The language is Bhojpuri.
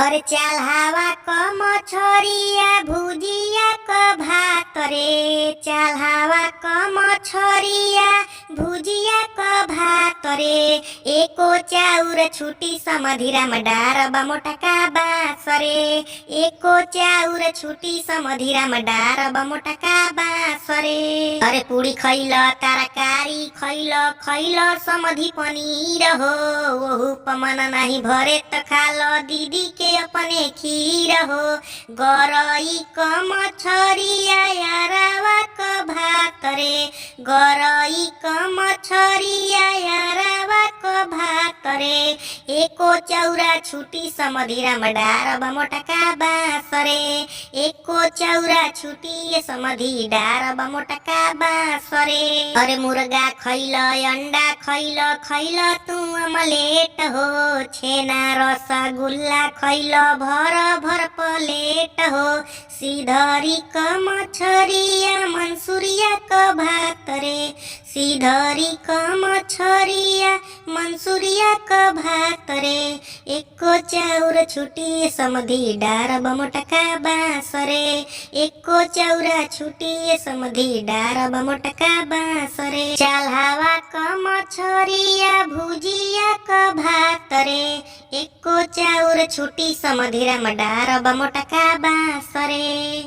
अरे चाल हवा क मछरिया भुजिया क भात रे। चाल हवा क मछरिया भुजिया क भात रे। एको चाउर छुटी समधिराम डारबा मोटका बाँस रे। एको चाउर छुटी समधिराम डारबा मोटका बाँस रे। अरे पूरी खैल तरकारी खैल खैल समधि पनीर हो। ओहु पमन नाही भरे त खाल दीदी के अपने खीर हो। गरई क मछरिया यारावा क भात रे। गरई क मछरिया यारावा क भात रे। एको चौरा छुटी समधिराम डारबा मोटका बाँस रे। एको चौरा छुटी समधि डारबा मोटका बाँस रे। अरे मुर्गा खैल अंडा खैल खैल तू अमलेट हो। छेना रसगुल्ला खैल भर भर प्लेट हो। सिधरी क मछरिया मंसूरिया क भात रे। सिधरी क मछरिया मंसूरिया क भात रे। एको चाउर छुटी समधि डारबा मोटका बाँस रे। एको चौरा छुटी समधि डारबा मोटका बाँस रे। चाल हवा क मछरिया भुजिया क भात रे। एको चाउर छुटी समधिराम डारबा मोटका बाँस रे।